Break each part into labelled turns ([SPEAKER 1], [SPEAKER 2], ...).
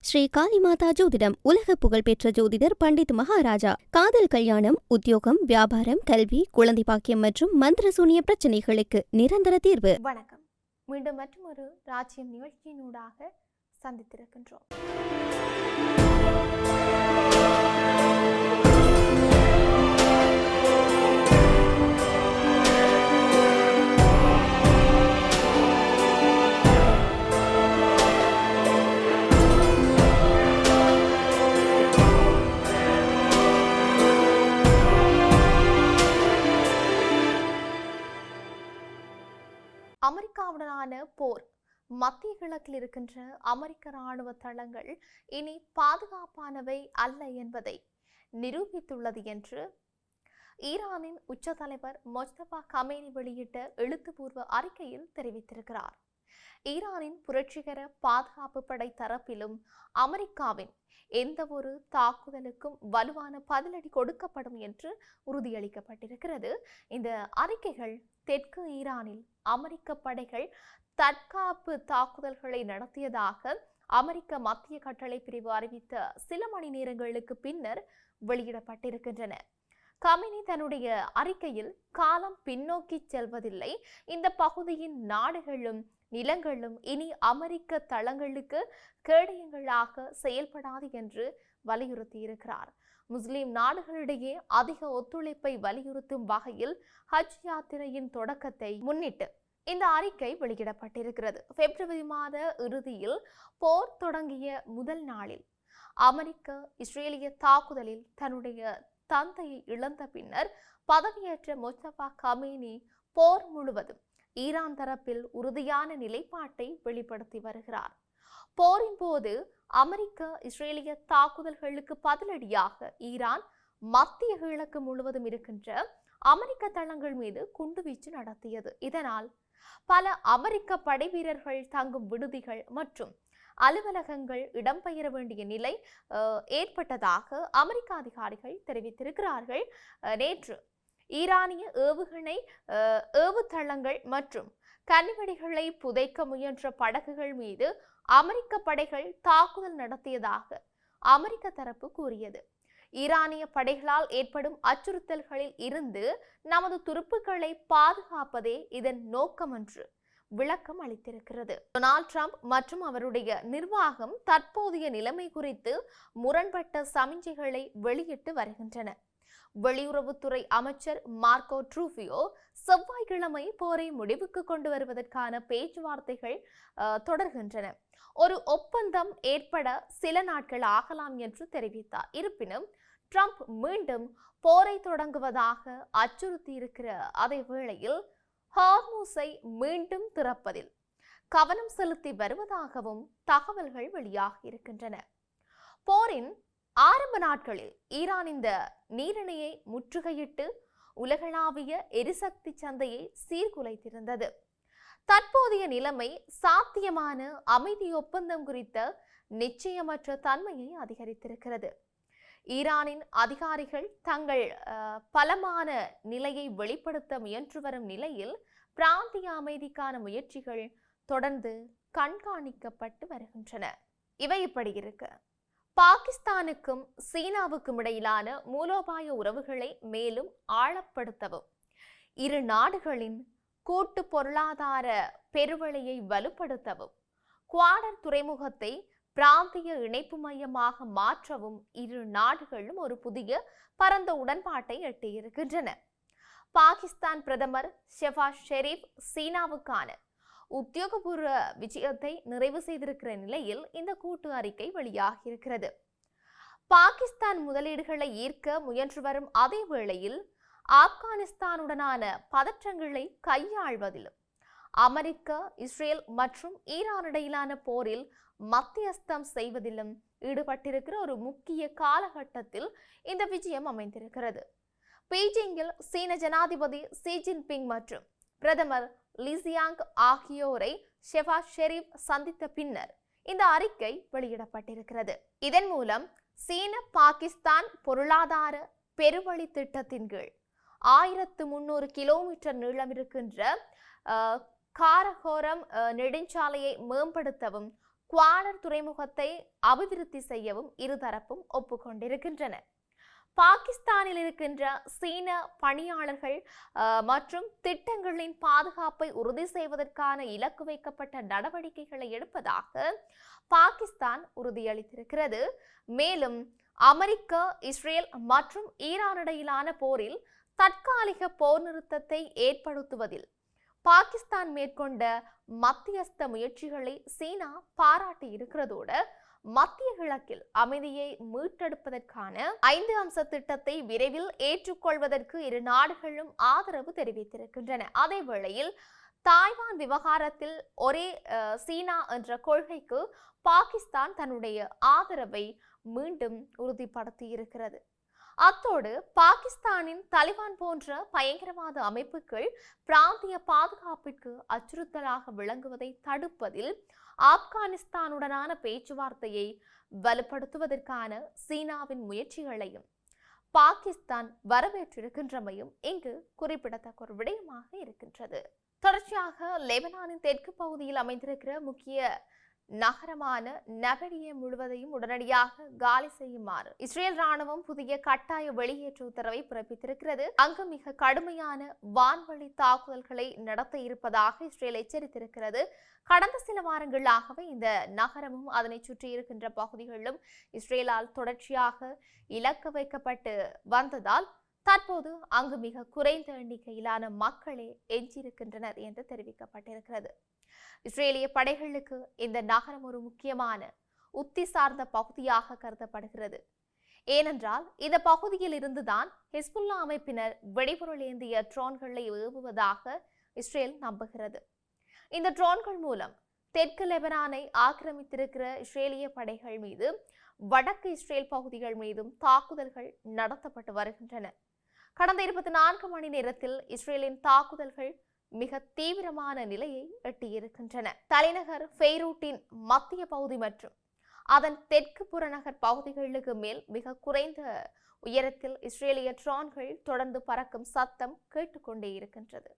[SPEAKER 1] ஸ்ரீ காளிமாதா ஜோதிடம் உலக புகழ்பெற்ற ஜோதிடர் பண்டித் மகாராஜா. காதல், கல்யாணம், உத்தியோகம், வியாபாரம், கல்வி, குழந்தை பாக்கியம் மற்றும் மந்திர சூனிய பிரச்சனைகளுக்கு நிரந்தர தீர்வு.
[SPEAKER 2] வணக்கம். மீண்டும் மற்றொரு ராஜ்யம் நிகழ்ச்சியினூடாக சந்தித்திருக்கின்றோம். அமெரிக்காவுடனான போர், மத்திய கிழக்கில் இருக்கின்ற அமெரிக்க இராணுவ தளங்கள் இனி பாதுகாப்பானவை அல்ல என்பதை நிரூபித்துள்ளது என்று ஈரானின் உச்ச தலைவர் மொஜ்தபா கமேனி வெளியிட்ட எழுத்துப்பூர்வ அறிக்கையில் தெரிவித்திருக்கிறார். ஈரானின் புரட்சிகர பாதுகாப்பு படை தரப்பிலும் அமெரிக்காவின் எந்த ஒரு தாக்குதலுக்கும் வலுவான பதிலடி கொடுக்கப்படும் என்று உறுதியளிக்கப்பட்டிருக்கிறது. இந்த அறிக்கைகள் தெற்கு ஈரானில் அமெரிக்க படைகள் தற்காப்பு தாக்குதல்களை நடத்தியதாக அமெரிக்க மத்திய கட்டளை பிரிவு அறிவித்த சில மணி நேரங்களுக்கு பின்னர் வெளியிடப்பட்டிருக்கின்றன. கமேனி தன்னுடைய அறிக்கையில் காலம் பின்னோக்கி செல்வதில்லை, இந்த பகுதியின் நாடுகளும் நிலங்களும் இனி அமெரிக்க தளங்களுக்கு கேடயங்களாக செயல்படாது என்று வலியுறுத்தியிருக்கிறார். முஸ்லிம் நாடுகளிடையே அதிக ஒத்துழைப்பை வலியுறுத்தும் வகையில் ஹஜ் யாத்திரையின் தொடக்கத்தை முன்னிட்டு இந்த அறிக்கை வெளியிடப்பட்டிருக்கிறது. பிப்ரவரி மாத இறுதியில் போர் தொடங்கிய முதல் நாளில் அமெரிக்க இஸ்ரேலிய தாக்குதலில் தன்னுடைய தந்தையை இழந்த பின்னர் பதவியேற்ற மொஜ்தபா கமேனி போர் முழுவதும் ஈரான் தரப்பில் உறுதியான நிலைப்பாட்டை வெளிப்படுத்தி வருகிறார். போரின் போது அமெரிக்க இஸ்ரேலிய தாக்குதல்களுக்கு பதிலடியாக ஈரான் மத்திய கிழக்கு முழுவதும் இருக்கின்ற அமெரிக்க தளங்கள் மீது குண்டுவீச்சு நடத்தியது. இதனால் பல அமெரிக்க படை வீரர்கள் தங்கும் விடுதிகள் மற்றும் அலுவலகங்கள் இடம்பெயர வேண்டிய நிலை ஏற்பட்டதாக அமெரிக்க அதிகாரிகள் தெரிவித்திருக்கிறார்கள். நேற்று ஈரானிய ஏவுகணை ஏவுதளங்கள் மற்றும் கன்னிவெடிகளை புதைக்க முயன்ற படகுகள் மீது அமெரிக்க படைகள் தாக்குதல் நடத்தியதாக அமெரிக்க தரப்பு கூறியது. ஈரானிய படைகளால் ஏற்படும் அச்சுறுத்தல்களில் இருந்து நமது துருப்புக்களை பாதுகாப்பதே இதன் நோக்கம் என்று விளக்கம் அளித்திருக்கிறது. டொனால்ட் ட்ரம்ப் மற்றும் அவருடைய நிர்வாகம் தற்போதைய நிலைமை குறித்து முரண்பட்ட சமிஞ்சைகளை வெளியிட்டு வருகின்றன. வெளியுறவுத்துறை அமைச்சர் மார்க்கோ ரூபியோ செவ்வாய்க்கிழமை போரை முடிவுக்கு கொண்டு வருவதற்கான பேச்சுவார்த்தைகள் தொடர்கின்றன, ஒரு ஒப்பந்தம் ஏற்பட சில நாட்கள் ஆகலாம் என்று தெரிவித்தார். இருப்பினும் ட்ரம்ப் மீண்டும் போரை தொடங்குவதாக அச்சுறுத்தியிருக்கிற அதே வேளையில் ஹார்மூஸை மீண்டும் திறப்பதில் கவனம் செலுத்தி வருவதாகவும் தகவல்கள் வெளியாகி இருக்கின்றன. போரின் ஆரம்ப நாட்களில் ஈரான் இந்த நீரிணையை முற்றுகையிட்டு உலகளாவிய எரிசக்தி சந்தையை சீர்குலைத்திருந்தது. தற்போதைய நிலைமை சாத்தியமான அமைதி ஒப்பந்தம் குறித்த நிச்சயமற்ற தன்மையை அதிகரித்திருக்கிறது. ஈரானின் அதிகாரிகள் தங்கள் பலமான நிலையை வெளிப்படுத்த முயன்று வரும் நிலையில் பிராந்திய அமைதிக்கான முயற்சிகள் தொடர்ந்து கண்காணிக்கப்பட்டு வருகின்றன. இவை இப்படி இருக்கு, பாகிஸ்தானுக்கும் சீனாவுக்கும் இடையிலான மூலோபாய உறவுகளை மேலும் ஆழப்படுத்தவும், இரு நாடுகளின் கூட்டு பொருளாதார பெருவழியை வலுப்படுத்தவும், குவாடர் துறைமுகத்தை பிராந்திய இணைப்பு மையமாக மாற்றவும் இரு நாடுகளும் ஒரு புதிய பரந்த உடன்பாட்டை எட்டியிருக்கின்றன. பாகிஸ்தான் பிரதமர் ஷெபாஸ் ஷெரீப் சீனாவுக்கான உத்தியோகபூர்வ விஜயத்தை நிறைவு செய்திருக்கிற நிலையில் இந்த கூட்டு அறிக்கை வெளியாகியிருக்கிறது. பாகிஸ்தான் முதலீடுகளை ஈர்க்க முயன்று வரும் அதே வேளையில் ஆப்கானிஸ்தானுடனான பதற்றங்களை கையாள்வதிலும் அமெரிக்க, இஸ்ரேல் மற்றும் ஈரான் இடையிலான போரில் மத்தியஸ்தம் செய்வதிலும் ஈடுபட்டிருக்கிற ஒரு முக்கிய காலகட்டத்தில் இந்த விஜயம் அமைந்திருக்கிறது. பீஜிங்கில் சீன ஜனாதிபதி ஷி ஜின்பிங் மற்றும் பிரதமர் லீ சியாங் ஆகியோரை ஷெபாஸ் ஷெரீப் சந்தித்த பின்னர் இந்த அறிக்கை வெளியிடப்பட்டிருக்கிறது. இதன் மூலம் சீன பாகிஸ்தான் பொருளாதார பெருவழி திட்டத்தின் கீழ் 1300 கிலோமீட்டர் நீளம் இருக்கின்ற காரகோரம் நெடுஞ்சாலையை மேம்படுத்தவும் குவாலர் துறைமுகத்தை அபிவிருத்தி செய்யவும் இருதரப்பும் ஒப்புக்கொண்டிருக்கின்றன. பாகிஸ்தானில் இருக்கின்ற சீன பணியாளர்கள் மற்றும் திட்டங்களின் பாதுகாப்பை உறுதி செய்வதற்கான இலக்கு வைக்கப்பட்ட நடவடிக்கைகளை எடுப்பதாக பாகிஸ்தான் உறுதியளித்திருக்கிறது. மேலும் அமெரிக்கா, இஸ்ரேல் மற்றும் ஈரான் இடையிலான போரில் தற்காலிக போர் நிறுத்தத்தை ஏற்படுத்துவதில் பாகிஸ்தான் மேற்கொண்ட மத்தியஸ்த முயற்சிகளை சீனா பாராட்டி இருக்கிறதோடு மத்திய கிழக்கில் அமைதியை மீட்டெடுப்பதற்கான 5 அம்ச திட்டத்தை விரைவில் ஏற்றுக்கொள்வதற்கு இரு நாடுகளும் ஆதரவு தெரிவித்திருக்கின்றன. அதே வேளையில் தாய்வான் விவகாரத்தில் ஒரே சீனா என்ற கொள்கைக்கு பாகிஸ்தான் தன்னுடைய ஆதரவை மீண்டும் உறுதிப்படுத்தி இருக்கிறது. அத்தோடு பாகிஸ்தானின் தலிபான் போன்ற பயங்கரவாத அமைப்புகள் பிராந்திய பாதுகாப்பிற்கு அச்சுறுத்தலாக விளங்குவதை தடுப்பதில் ஆப்கானிஸ்தானுடனான பேச்சுவார்த்தையை வலுப்படுத்துவதற்கான சீனாவின் முயற்சிகளையும் பாகிஸ்தான் வரவேற்றிருக்கின்றமையும் இங்கு குறிப்பிடத்தக்க ஒரு விடயமாக இருக்கின்றது. தொடர்ச்சியாக லெபனானின் தெற்கு பகுதியில் அமைந்திருக்கிற முக்கிய நகரமான நபடியே முழுவதையும் உடனடியாக காலி செய்யுமாறு இஸ்ரேல் ராணுவம் புதிய கட்டாய வெளியேற்ற உத்தரவை பிறப்பித்திருக்கிறது. அங்கு மிக கடுமையான வான்வழி தாக்குதல்களை நடத்த இருப்பதாக இஸ்ரேல் எச்சரித்திருக்கிறது. கடந்த சில வாரங்களாகவே இந்த நகரமும் அதனை சுற்றி இருக்கின்ற பகுதிகளிலும் இஸ்ரேலால் தொடர்ச்சியாக இலக்கு வைக்கப்பட்டு வந்ததால் தற்போது அங்கு மிக குறைந்த எண்ணிக்கையிலான மக்களே எஞ்சியிருக்கின்றனர் என்று தெரிவிக்கப்பட்டிருக்கிறது. இஸ்ரேலிய படைகளுக்கு இந்த நகரம் ஒரு முக்கியமான உத்தி சார்ந்த பகுதியாக கருதப்படுகிறது. ஏனென்றால் இந்த பகுதியில் இருந்துதான் ஹிஸ்புல்லா அமைப்பினர் வெடிபொருள் ஏந்திய ட்ரோன்களை ஏவுவதாக இஸ்ரேல் நம்புகிறது. இந்த ட்ரோன்கள் மூலம் தெற்கு லெபனானை ஆக்கிரமித்திருக்கிற இஸ்ரேலிய படைகள் மீது வடக்கு இஸ்ரேல் பகுதிகள் மீதும் தாக்குதல்கள் நடத்தப்பட்டு வருகின்றன. கடந்த 24 மணி நேரத்தில் இஸ்ரேலின் தாக்குதல்கள் மிக தீவிரமான நிலையை எட்டியிருக்கின்றன. தலைநகர் பெய்ரூட்டின் மத்திய பகுதி மற்றும் அதன் தெற்கு புறநகர் பகுதிகளுக்கு மேல் மிக குறைந்த உயரத்தில் இஸ்ரேலிய ட்ரோன்கள் தொடர்ந்து பறக்கும் சத்தம் கேட்டுக்கொண்டே இருக்கின்றது.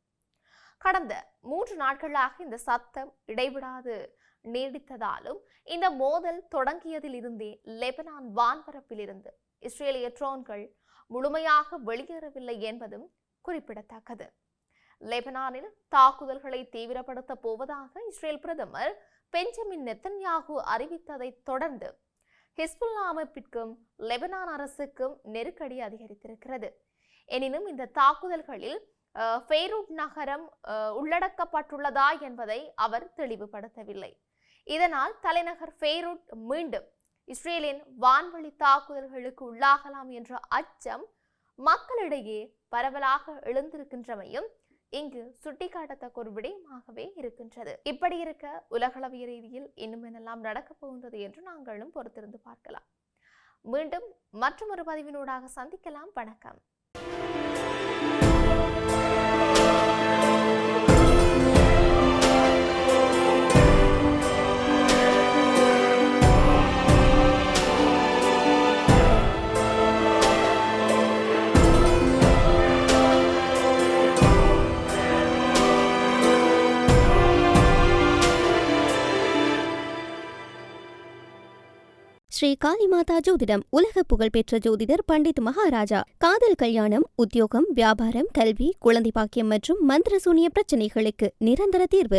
[SPEAKER 2] கடந்த 3 நாட்களாக இந்த சத்தம் இடைவிடாது நீடித்ததாலும் இந்த மோதல் தொடங்கியதில் இருந்தே லெபனான் வான்பரப்பில் இருந்து இஸ்ரேலிய ட்ரோன்கள் முழுமையாக வெளியேறவில்லை என்பதும் குறிப்பிடத்தக்கது. லெபனானில் தாக்குதல்களை தீவிரப்படுத்த போவதாக இஸ்ரேல் பிரதமர் பெஞ்சமின் நெத்தன்யாகு அறிவித்ததை தொடர்ந்து ஹிஸ்புல்லா அமைப்பிற்கும் லெபனான் அரசுக்கும் நெருக்கடி அதிகரித்திருக்கிறது. எனினும் இந்த தாக்குதல்களில் பெய்ரூட் நகரம் உள்ளடக்கப்பட்டுள்ளதா என்பதை அவர் தெளிவுபடுத்தவில்லை. இதனால் தலைநகர் பெய்ரூட் மீண்டும் இஸ்ரேலின் வான்வழி தாக்குதல்களுக்கு உள்ளாகலாம் என்ற அச்சம் மக்களிடையே பரவலாக எழுந்திருக்கின்றமையும் இங்கு சுட்டிக்காட்டத்தக்க ஒரு விடயமாகவே இருக்கின்றது. இப்படி இருக்க உலகளவிய ரீதியில் இன்னும் என்னெல்லாம் நடக்கப் போகின்றது என்று நாங்களும் பொறுத்திருந்து பார்க்கலாம். மீண்டும் மற்றொரு பதிவினூடாக சந்திக்கலாம். வணக்கம்.
[SPEAKER 1] ஸ்ரீ காளிமாதா ஜோதிடம் உலக புகழ்பெற்ற ஜோதிடர் பண்டித் மகாராஜா. காதல், கல்யாணம், உத்தியோகம், வியாபாரம், கல்வி, குழந்தை பாக்கியம் மற்றும் மந்திர சூனிய பிரச்சனைகளுக்கு நிரந்தர தீர்வு.